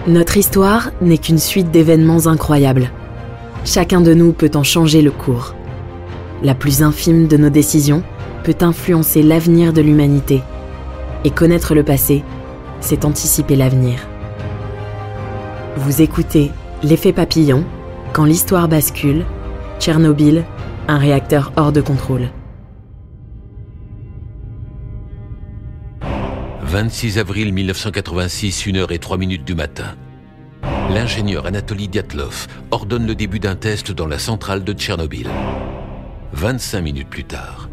Notre histoire n'est qu'une suite d'événements incroyables. Chacun de nous peut en changer le cours. La plus infime de nos décisions peut influencer l'avenir de l'humanité. Et connaître le passé, c'est anticiper l'avenir. Vous écoutez L'effet papillon, quand l'histoire bascule, Tchernobyl, un réacteur hors de contrôle. 26 avril 1986, 1h03 du matin. L'ingénieur Anatoly Dyatlov ordonne le début d'un test dans la centrale de Tchernobyl. 25 minutes plus tard,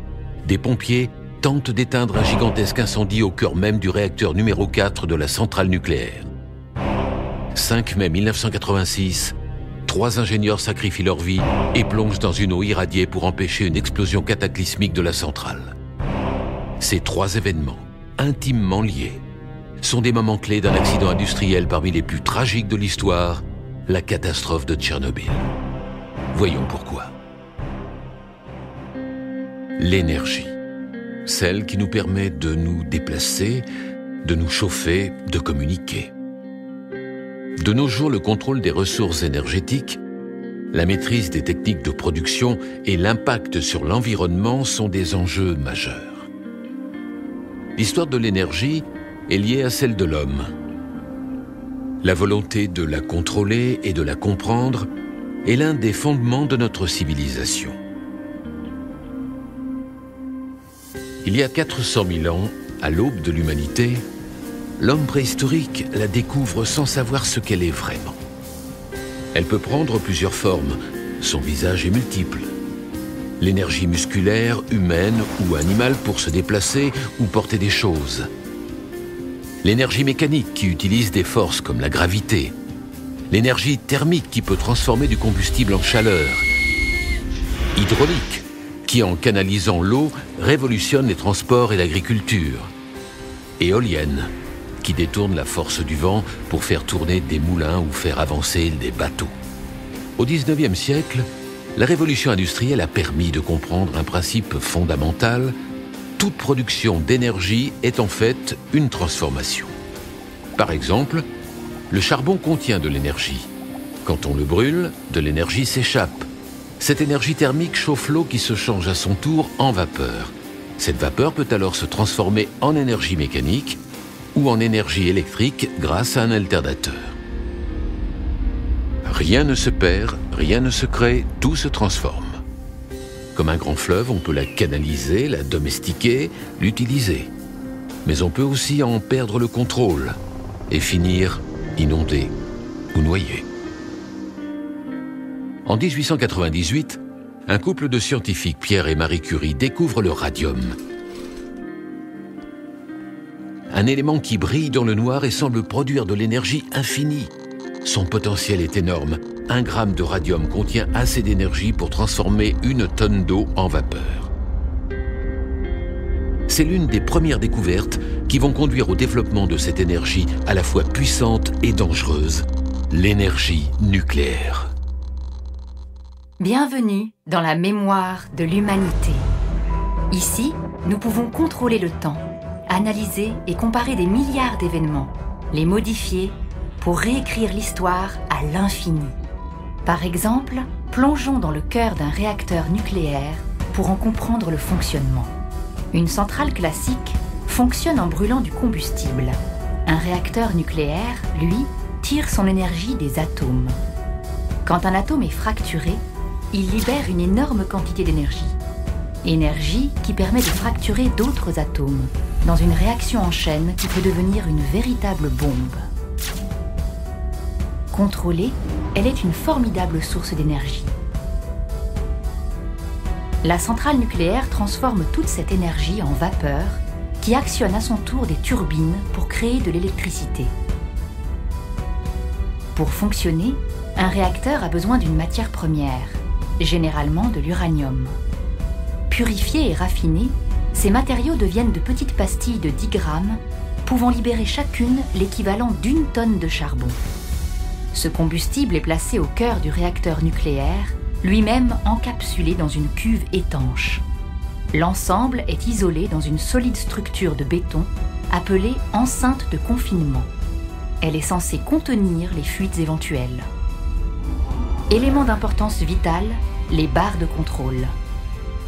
des pompiers tentent d'éteindre un gigantesque incendie au cœur même du réacteur numéro 4 de la centrale nucléaire. 5 mai 1986, 3 ingénieurs sacrifient leur vie et plongent dans une eau irradiée pour empêcher une explosion cataclysmique de la centrale. Ces 3 événements, intimement liés, sont des moments clés d'un accident industriel parmi les plus tragiques de l'histoire, la catastrophe de Tchernobyl. Voyons pourquoi. L'énergie, celle qui nous permet de nous déplacer, de nous chauffer, de communiquer. De nos jours, le contrôle des ressources énergétiques, la maîtrise des techniques de production et l'impact sur l'environnement sont des enjeux majeurs. L'histoire de l'énergie est liée à celle de l'homme. La volonté de la contrôler et de la comprendre est l'un des fondements de notre civilisation. Il y a 400 000 ans, à l'aube de l'humanité, l'homme préhistorique la découvre sans savoir ce qu'elle est vraiment. Elle peut prendre plusieurs formes, son visage est multiple. L'énergie musculaire, humaine ou animale pour se déplacer ou porter des choses. L'énergie mécanique qui utilise des forces comme la gravité. L'énergie thermique qui peut transformer du combustible en chaleur. Hydraulique qui, en canalisant l'eau, révolutionne les transports et l'agriculture. Éolienne qui détourne la force du vent pour faire tourner des moulins ou faire avancer des bateaux. Au XIXe siècle, la révolution industrielle a permis de comprendre un principe fondamental: toute production d'énergie est en fait une transformation. Par exemple, le charbon contient de l'énergie. Quand on le brûle, de l'énergie s'échappe. Cette énergie thermique chauffe l'eau qui se change à son tour en vapeur. Cette vapeur peut alors se transformer en énergie mécanique ou en énergie électrique grâce à un alternateur. Rien ne se perd, rien ne se crée, tout se transforme. Comme un grand fleuve, on peut la canaliser, la domestiquer, l'utiliser. Mais on peut aussi en perdre le contrôle et finir inondé ou noyé. En 1898, un couple de scientifiques, Pierre et Marie Curie, découvrent le radium. Un élément qui brille dans le noir et semble produire de l'énergie infinie. Son potentiel est énorme. 1 gramme de radium contient assez d'énergie pour transformer 1 tonne d'eau en vapeur. C'est l'une des premières découvertes qui vont conduire au développement de cette énergie à la fois puissante et dangereuse, l'énergie nucléaire. Bienvenue dans la mémoire de l'humanité. Ici, nous pouvons contrôler le temps, analyser et comparer des milliards d'événements, les modifier pour réécrire l'histoire à l'infini. Par exemple, plongeons dans le cœur d'un réacteur nucléaire pour en comprendre le fonctionnement. Une centrale classique fonctionne en brûlant du combustible. Un réacteur nucléaire, lui, tire son énergie des atomes. Quand un atome est fracturé, il libère une énorme quantité d'énergie. Énergie qui permet de fracturer d'autres atomes dans une réaction en chaîne qui peut devenir une véritable bombe. Contrôlée, elle est une formidable source d'énergie. La centrale nucléaire transforme toute cette énergie en vapeur qui actionne à son tour des turbines pour créer de l'électricité. Pour fonctionner, un réacteur a besoin d'une matière première, généralement de l'uranium. Purifiés et raffinés, ces matériaux deviennent de petites pastilles de 10 grammes, pouvant libérer chacune l'équivalent d'1 tonne de charbon. Ce combustible est placé au cœur du réacteur nucléaire, lui-même encapsulé dans une cuve étanche. L'ensemble est isolé dans une solide structure de béton appelée enceinte de confinement. elle est censée contenir les fuites éventuelles. Élément d'importance vitale, les barres de contrôle.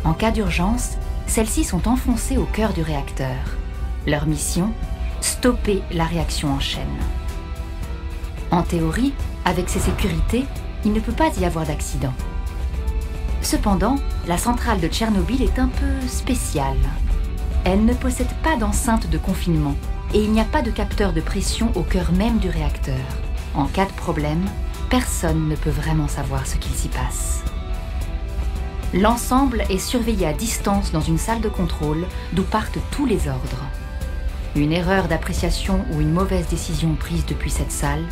En cas d'urgence, celles-ci sont enfoncées au cœur du réacteur. Leur mission, stopper la réaction en chaîne. En théorie, avec ces sécurités, il ne peut pas y avoir d'accident. Cependant, la centrale de Tchernobyl est un peu spéciale. Elle ne possède pas d'enceinte de confinement et il n'y a pas de capteur de pression au cœur même du réacteur. En cas de problème, personne ne peut vraiment savoir ce qu'il s'y passe. L'ensemble est surveillé à distance dans une salle de contrôle d'où partent tous les ordres. Une erreur d'appréciation ou une mauvaise décision prise depuis cette salle,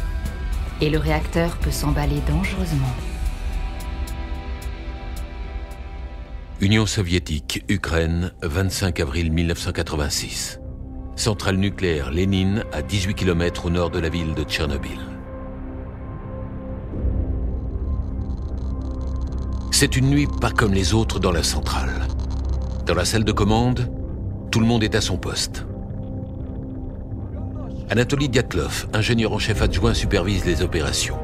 et le réacteur peut s'emballer dangereusement. Union soviétique, Ukraine, 25 avril 1986. Centrale nucléaire Lénine, à 18 km au nord de la ville de Tchernobyl. C'est une nuit pas comme les autres dans la centrale. Dans la salle de commande, tout le monde est à son poste. Anatoly Dyatlov, ingénieur en chef adjoint, supervise les opérations.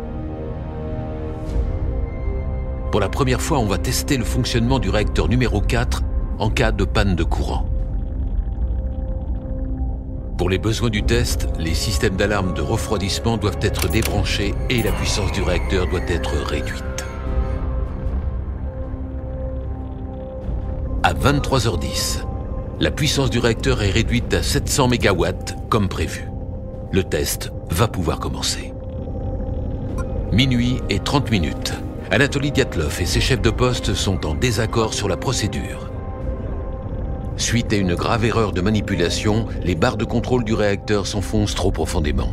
Pour la première fois, on va tester le fonctionnement du réacteur numéro 4 en cas de panne de courant. Pour les besoins du test, les systèmes d'alarme de refroidissement doivent être débranchés et la puissance du réacteur doit être réduite. À 23h10, la puissance du réacteur est réduite à 700 MW comme prévu. Le test va pouvoir commencer. Minuit et 30 minutes. Anatoly Dyatlov et ses chefs de poste sont en désaccord sur la procédure. Suite à une grave erreur de manipulation, les barres de contrôle du réacteur s'enfoncent trop profondément.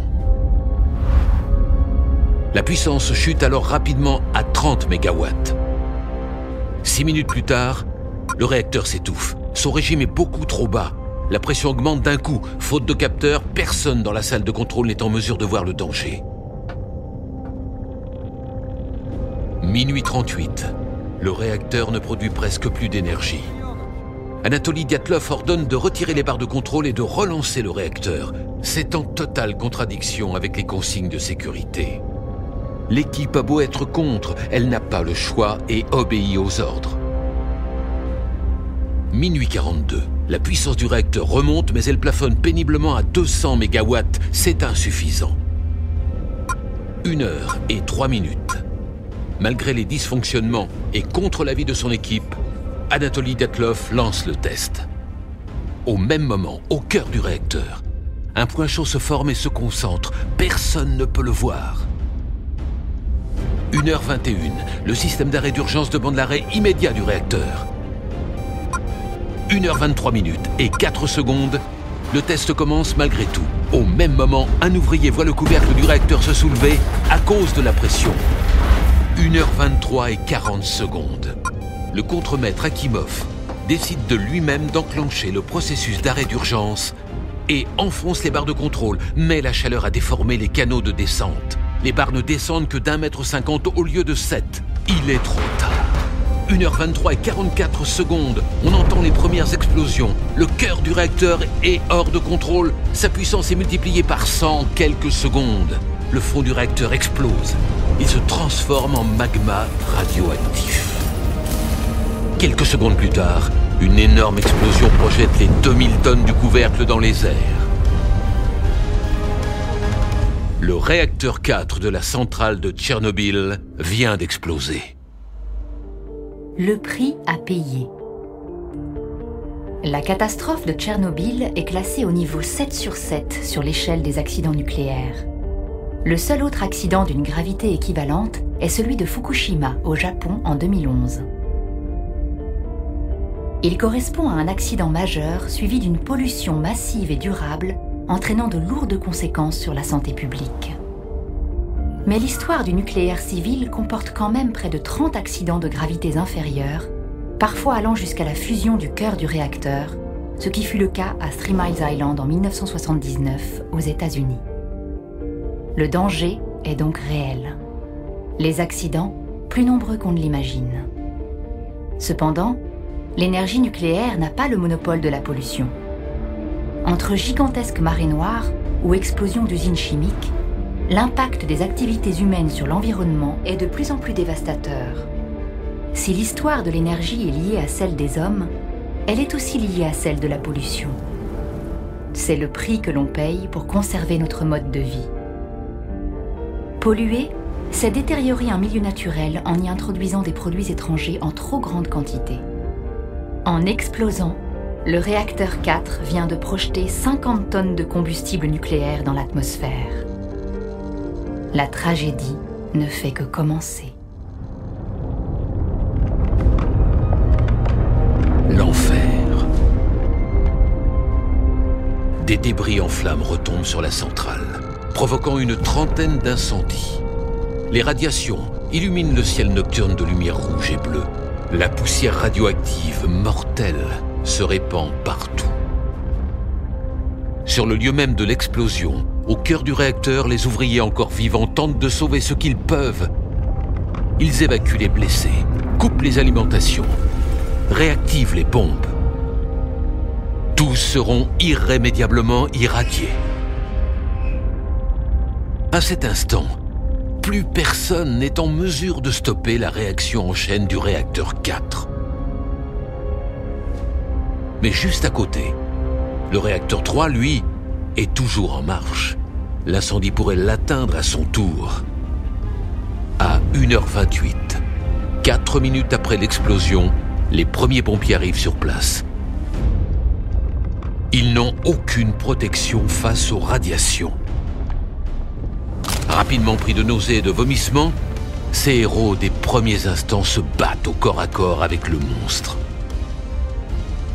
La puissance chute alors rapidement à 30 MW. 6 minutes plus tard, le réacteur s'étouffe. Son régime est beaucoup trop bas. La pression augmente d'un coup. Faute de capteur, personne dans la salle de contrôle n'est en mesure de voir le danger. Minuit 38. Le réacteur ne produit presque plus d'énergie. Anatoly Dyatlov ordonne de retirer les barres de contrôle et de relancer le réacteur. C'est en totale contradiction avec les consignes de sécurité. L'équipe a beau être contre, elle n'a pas le choix et obéit aux ordres. Minuit 42. La puissance du réacteur remonte, mais elle plafonne péniblement à 200 MW. C'est insuffisant. 1 heure et 3 minutes. Malgré les dysfonctionnements et contre l'avis de son équipe, Anatoly Dyatlov lance le test. Au même moment, au cœur du réacteur, un point chaud se forme et se concentre. Personne ne peut le voir. 1h21. Le système d'arrêt d'urgence demande l'arrêt immédiat du réacteur. 1h23 minutes et 4 secondes, le test commence malgré tout. Au même moment, un ouvrier voit le couvercle du réacteur se soulever à cause de la pression. 1h23 et 40 secondes. Le contremaître Akimov décide de lui-même d'enclencher le processus d'arrêt d'urgence et enfonce les barres de contrôle, mais la chaleur a déformé les canaux de descente. Les barres ne descendent que d'1,50 m au lieu de 7. Il est trop tard. 1h23 et 44 secondes, on entend les premières explosions. Le cœur du réacteur est hors de contrôle. Sa puissance est multipliée par 100 en quelques secondes. Le fond du réacteur explose. Il se transforme en magma radioactif. Quelques secondes plus tard, une énorme explosion projette les 2000 tonnes du couvercle dans les airs. Le réacteur 4 de la centrale de Tchernobyl vient d'exploser. Le prix à payer. La catastrophe de Tchernobyl est classée au niveau 7 sur 7 sur l'échelle des accidents nucléaires. Le seul autre accident d'une gravité équivalente est celui de Fukushima au Japon en 2011. Il correspond à un accident majeur suivi d'une pollution massive et durable entraînant de lourdes conséquences sur la santé publique. Mais l'histoire du nucléaire civil comporte quand même près de 30 accidents de gravités inférieures, parfois allant jusqu'à la fusion du cœur du réacteur, ce qui fut le cas à 3 Miles Island en 1979 aux États-Unis. Le danger est donc réel. Les accidents, plus nombreux qu'on ne l'imagine. Cependant, l'énergie nucléaire n'a pas le monopole de la pollution. Entre gigantesques marées noires ou explosions d'usines chimiques, l'impact des activités humaines sur l'environnement est de plus en plus dévastateur. Si l'histoire de l'énergie est liée à celle des hommes, elle est aussi liée à celle de la pollution. C'est le prix que l'on paye pour conserver notre mode de vie. Polluer, c'est détériorer un milieu naturel en y introduisant des produits étrangers en trop grande quantité. En explosant, le réacteur 4 vient de projeter 50 tonnes de combustible nucléaire dans l'atmosphère. La tragédie ne fait que commencer. L'enfer. Des débris en flammes retombent sur la centrale, provoquant une trentaine d'incendies. Les radiations illuminent le ciel nocturne de lumière rouge et bleue. La poussière radioactive mortelle se répand partout. Sur le lieu même de l'explosion, au cœur du réacteur, les ouvriers encore vivants tentent de sauver ce qu'ils peuvent. Ils évacuent les blessés, coupent les alimentations, réactivent les pompes. Tous seront irrémédiablement irradiés. À cet instant, plus personne n'est en mesure de stopper la réaction en chaîne du réacteur 4. Mais juste à côté, le réacteur 3, lui, est toujours en marche. L'incendie pourrait l'atteindre à son tour. À 1h28, 4 minutes après l'explosion, les premiers pompiers arrivent sur place. Ils n'ont aucune protection face aux radiations. Rapidement pris de nausées et de vomissements, ces héros des premiers instants se battent au corps à corps avec le monstre.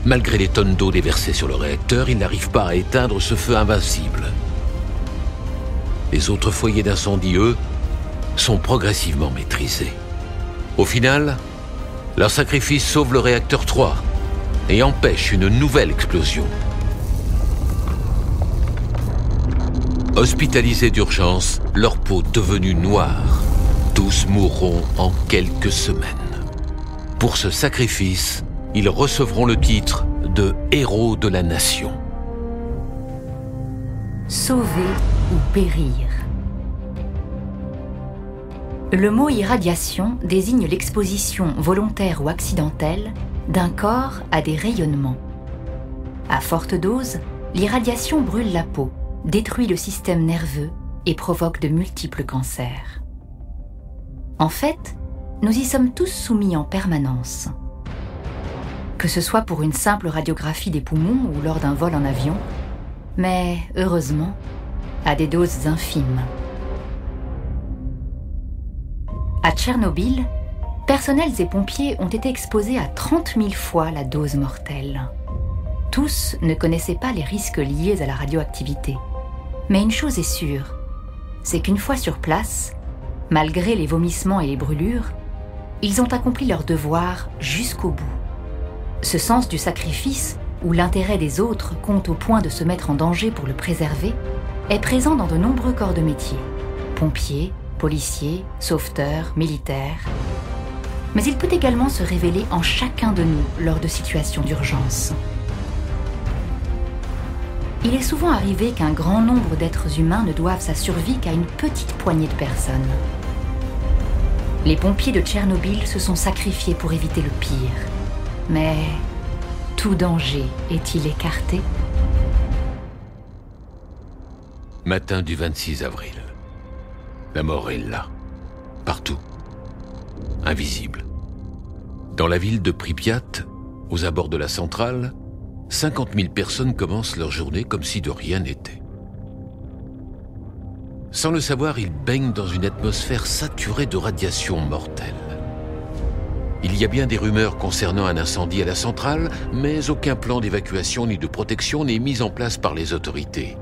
Malgré les tonnes d'eau déversées sur le réacteur, ils n'arrivent pas à éteindre ce feu invincible. Les autres foyers d'incendie, eux, sont progressivement maîtrisés. Au final, leur sacrifice sauve le réacteur 3 et empêche une nouvelle explosion. Hospitalisés d'urgence, leur peau devenue noire, tous mourront en quelques semaines. Pour ce sacrifice, ils recevront le titre de héros de la nation. Sauver ou périr. Le mot irradiation désigne l'exposition volontaire ou accidentelle d'un corps à des rayonnements. À forte dose, l'irradiation brûle la peau, détruit le système nerveux et provoque de multiples cancers. En fait, nous y sommes tous soumis en permanence. Que ce soit pour une simple radiographie des poumons ou lors d'un vol en avion, mais heureusement, à des doses infimes. À Tchernobyl, personnels et pompiers ont été exposés à 30 000 fois la dose mortelle. Tous ne connaissaient pas les risques liés à la radioactivité. Mais une chose est sûre, c'est qu'une fois sur place, malgré les vomissements et les brûlures, ils ont accompli leur devoir jusqu'au bout. Ce sens du sacrifice, où l'intérêt des autres compte au point de se mettre en danger pour le préserver, est présent dans de nombreux corps de métier. Pompiers, policiers, sauveteurs, militaires. Mais il peut également se révéler en chacun de nous lors de situations d'urgence. Il est souvent arrivé qu'un grand nombre d'êtres humains ne doivent sa survie qu'à une petite poignée de personnes. Les pompiers de Tchernobyl se sont sacrifiés pour éviter le pire. Mais tout danger est-il écarté ? Matin du 26 avril. La mort est là, partout, invisible. Dans la ville de Pripyat, aux abords de la centrale, 50 000 personnes commencent leur journée comme si de rien n'était. Sans le savoir, ils baignent dans une atmosphère saturée de radiations mortelles. Il y a bien des rumeurs concernant un incendie à la centrale, mais aucun plan d'évacuation ni de protection n'est mis en place par les autorités.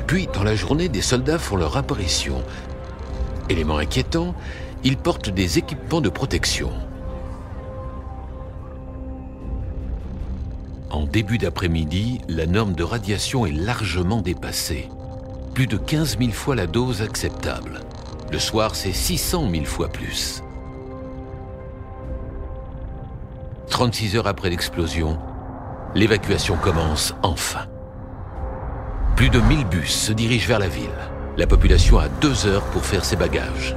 Puis, dans la journée, des soldats font leur apparition. Élément inquiétant, ils portent des équipements de protection. En début d'après-midi, la norme de radiation est largement dépassée. Plus de 15 000 fois la dose acceptable. Le soir, c'est 600 000 fois plus. 36 heures après l'explosion, l'évacuation commence enfin. Plus de 1000 bus se dirigent vers la ville. La population a 2 heures pour faire ses bagages.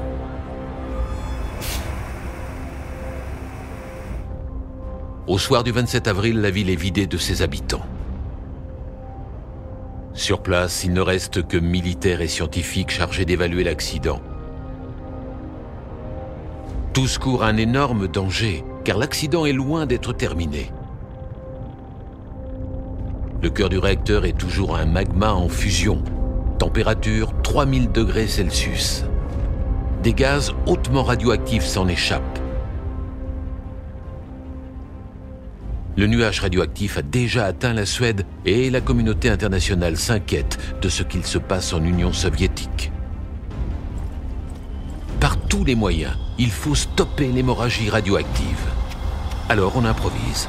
Au soir du 27 avril, la ville est vidée de ses habitants. Sur place, il ne reste que militaires et scientifiques chargés d'évaluer l'accident. Tous courent un énorme danger, car l'accident est loin d'être terminé. Le cœur du réacteur est toujours un magma en fusion. Température 3000 degrés Celsius. Des gaz hautement radioactifs s'en échappent. Le nuage radioactif a déjà atteint la Suède et la communauté internationale s'inquiète de ce qu'il se passe en Union soviétique. Par tous les moyens, il faut stopper l'hémorragie radioactive. Alors on improvise.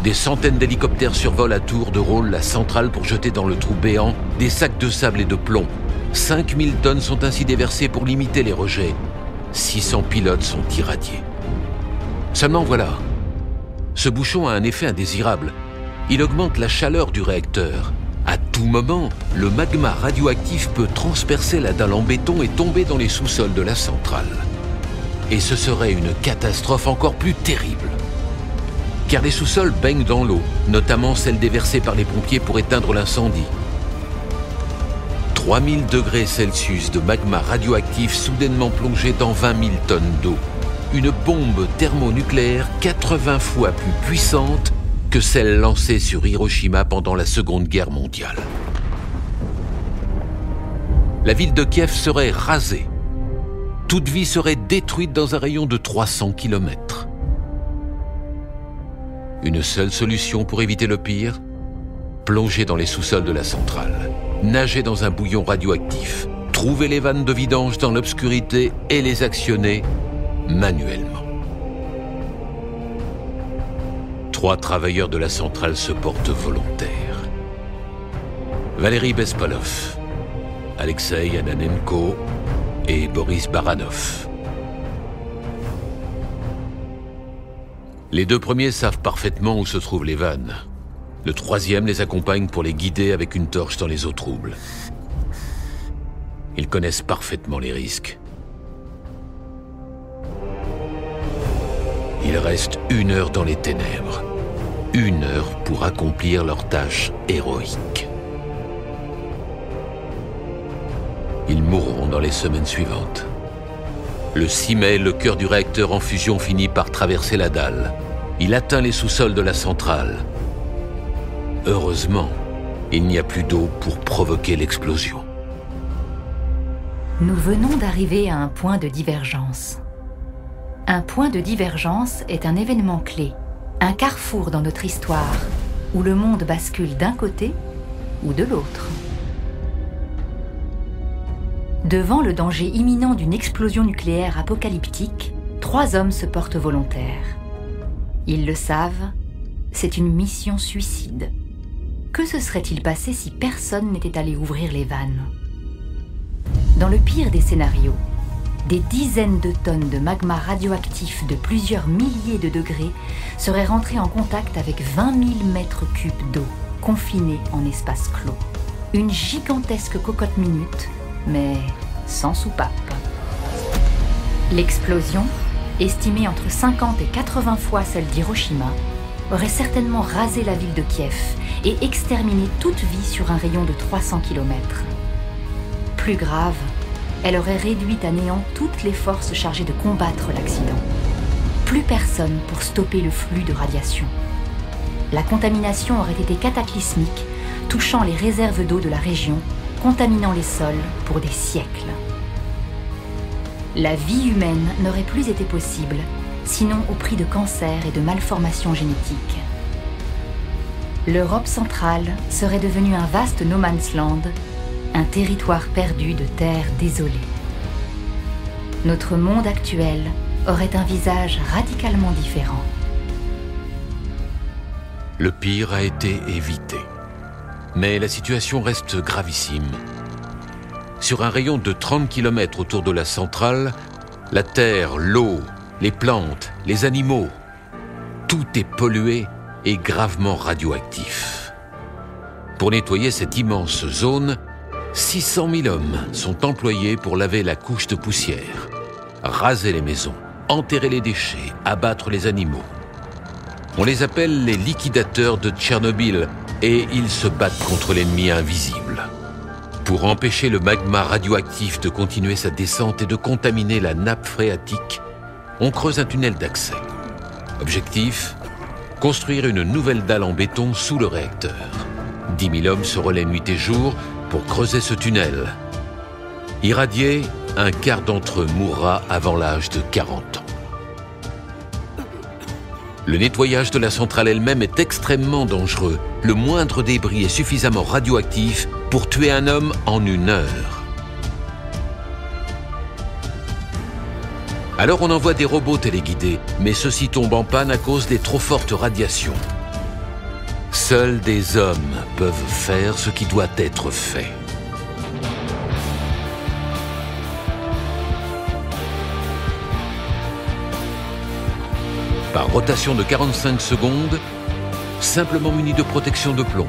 Des centaines d'hélicoptères survolent à tour de rôle la centrale pour jeter dans le trou béant des sacs de sable et de plomb. 5000 tonnes sont ainsi déversées pour limiter les rejets. 600 pilotes sont irradiés. Seulement voilà, ce bouchon a un effet indésirable. Il augmente la chaleur du réacteur. À tout moment, le magma radioactif peut transpercer la dalle en béton et tomber dans les sous-sols de la centrale. Et ce serait une catastrophe encore plus terrible. Car les sous-sols baignent dans l'eau, notamment celle déversée par les pompiers pour éteindre l'incendie. 3000 degrés Celsius de magma radioactif soudainement plongé dans 20 000 tonnes d'eau. Une bombe thermonucléaire 80 fois plus puissante que celle lancée sur Hiroshima pendant la Seconde Guerre mondiale. La ville de Kiev serait rasée. Toute vie serait détruite dans un rayon de 300 km. Une seule solution pour éviter le pire, plonger dans les sous-sols de la centrale, nager dans un bouillon radioactif, trouver les vannes de vidange dans l'obscurité et les actionner manuellement. 3 travailleurs de la centrale se portent volontaires. Valéry Bespalov, Alexei Ananenko et Boris Baranov. Les 2 premiers savent parfaitement où se trouvent les vannes. Le 3e les accompagne pour les guider avec une torche dans les eaux troubles. Ils connaissent parfaitement les risques. Il reste 1 heure dans les ténèbres. 1 heure pour accomplir leur tâche héroïque. Ils mourront dans les semaines suivantes. Le 6 mai, le cœur du réacteur en fusion finit par traverser la dalle. Il atteint les sous-sols de la centrale. Heureusement, il n'y a plus d'eau pour provoquer l'explosion. Nous venons d'arriver à un point de divergence. Un point de divergence est un événement clé, un carrefour dans notre histoire, où le monde bascule d'un côté ou de l'autre. Devant le danger imminent d'une explosion nucléaire apocalyptique, 3 hommes se portent volontaires. Ils le savent, c'est une mission suicide. Que se serait-il passé si personne n'était allé ouvrir les vannes? Dans le pire des scénarios, des dizaines de tonnes de magma radioactif de plusieurs milliers de degrés seraient rentrées en contact avec 20 000 mètres cubes d'eau, confinés en espace clos. Une gigantesque cocotte minute, mais sans soupape. L'explosion, estimée entre 50 et 80 fois celle d'Hiroshima, aurait certainement rasé la ville de Kiev et exterminé toute vie sur un rayon de 300 km. Plus grave, elle aurait réduit à néant toutes les forces chargées de combattre l'accident. Plus personne pour stopper le flux de radiation. La contamination aurait été cataclysmique, touchant les réserves d'eau de la région, contaminant les sols pour des siècles. La vie humaine n'aurait plus été possible, sinon au prix de cancers et de malformations génétiques. L'Europe centrale serait devenue un vaste no man's land, un territoire perdu de terres désolées. Notre monde actuel aurait un visage radicalement différent. Le pire a été évité. Mais la situation reste gravissime. Sur un rayon de 30 km autour de la centrale, la terre, l'eau, les plantes, les animaux, tout est pollué et gravement radioactif. Pour nettoyer cette immense zone, 600 000 hommes sont employés pour laver la couche de poussière, raser les maisons, enterrer les déchets, abattre les animaux. On les appelle les liquidateurs de Tchernobyl et ils se battent contre l'ennemi invisible. Pour empêcher le magma radioactif de continuer sa descente et de contaminer la nappe phréatique, on creuse un tunnel d'accès. Objectif : construire une nouvelle dalle en béton sous le réacteur. 10 000 hommes se relaient nuit et jour pour creuser ce tunnel. Irradié, un quart d'entre eux mourra avant l'âge de 40 ans. Le nettoyage de la centrale elle-même est extrêmement dangereux. Le moindre débris est suffisamment radioactif pour tuer un homme en 1 heure. Alors on envoie des robots téléguidés, mais ceux-ci tombent en panne à cause des trop fortes radiations. Seuls des hommes peuvent faire ce qui doit être fait. Par rotation de 45 secondes, simplement munis de protection de plomb,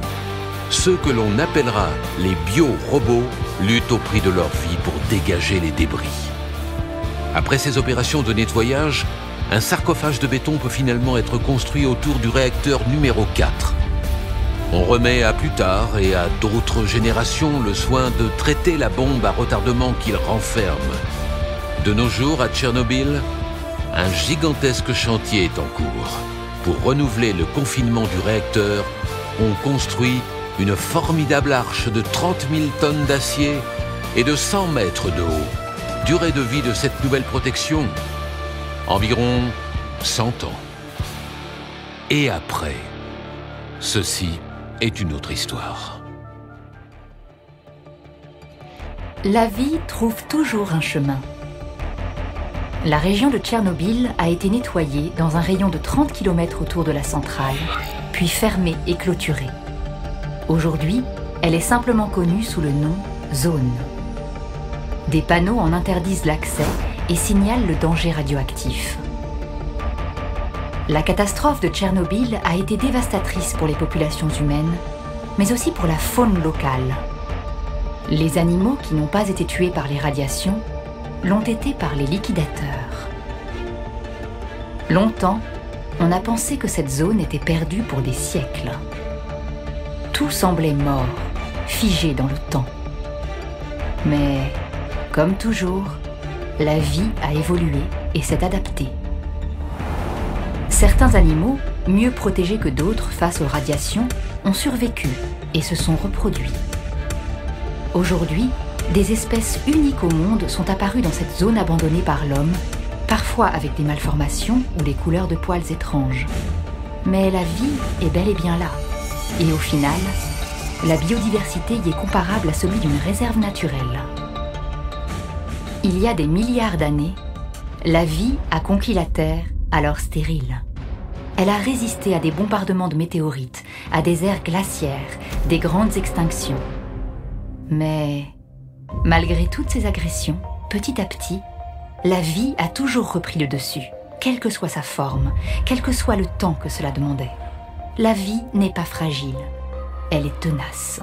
ceux que l'on appellera les bio-robots luttent au prix de leur vie pour dégager les débris. Après ces opérations de nettoyage, un sarcophage de béton peut finalement être construit autour du réacteur numéro 4. On remet à plus tard et à d'autres générations le soin de traiter la bombe à retardement qu'il renferme. De nos jours, à Tchernobyl, un gigantesque chantier est en cours. Pour renouveler le confinement du réacteur, on construit une formidable arche de 30 000 tonnes d'acier et de 100 mètres de haut. Durée de vie de cette nouvelle protection, environ 100 ans. Et après, ceci est une autre histoire. La vie trouve toujours un chemin. La région de Tchernobyl a été nettoyée dans un rayon de 30 km autour de la centrale, puis fermée et clôturée. Aujourd'hui, elle est simplement connue sous le nom zone. Des panneaux en interdisent l'accès et signalent le danger radioactif. La catastrophe de Tchernobyl a été dévastatrice pour les populations humaines, mais aussi pour la faune locale. Les animaux qui n'ont pas été tués par les radiations l'ont été par les liquidateurs. Longtemps, on a pensé que cette zone était perdue pour des siècles. Tout semblait mort, figé dans le temps. Mais, comme toujours, la vie a évolué et s'est adaptée. Certains animaux, mieux protégés que d'autres face aux radiations, ont survécu et se sont reproduits. Aujourd'hui, des espèces uniques au monde sont apparues dans cette zone abandonnée par l'homme, parfois avec des malformations ou des couleurs de poils étranges. Mais la vie est bel et bien là. Et au final, la biodiversité y est comparable à celui d'une réserve naturelle. Il y a des milliards d'années, la vie a conquis la Terre, alors stérile. Elle a résisté à des bombardements de météorites, à des ères glaciaires, des grandes extinctions. Mais malgré toutes ces agressions, petit à petit, la vie a toujours repris le dessus, quelle que soit sa forme, quel que soit le temps que cela demandait. La vie n'est pas fragile, elle est tenace.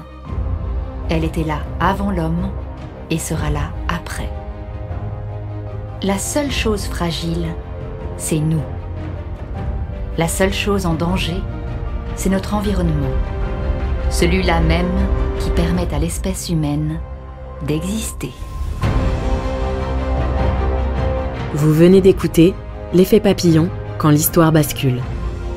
Elle était là avant l'homme et sera là après. La seule chose fragile, c'est nous. La seule chose en danger, c'est notre environnement. Celui-là même qui permet à l'espèce humaine d'exister. Vous venez d'écouter L'effet papillon quand l'histoire bascule.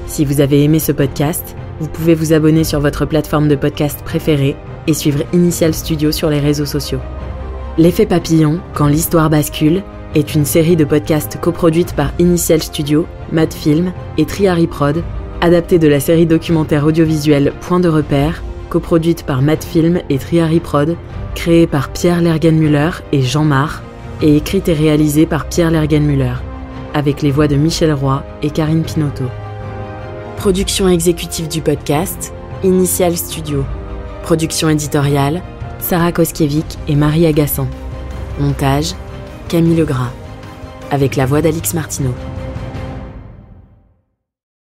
Si vous avez aimé ce podcast, vous pouvez vous abonner sur votre plateforme de podcast préférée et suivre Initial Studio sur les réseaux sociaux. L'effet papillon quand l'histoire bascule est une série de podcasts coproduite par Initial Studio, Madfilm et Triary Prod, adaptée de la série documentaire audiovisuelle Point de repère, coproduite par Madfilm et Triary Prod, créée par Pierre Lergenmüller et Jean Marc, et écrite et réalisée par Pierre Lergenmüller, avec les voix de Michel Roy et Karine Pinotto. Production exécutive du podcast, Initial Studio. Production éditoriale, Sarah Koskiewicz et Marie Agassan. Montage, Camille Legras. Avec la voix d'Alix Martineau.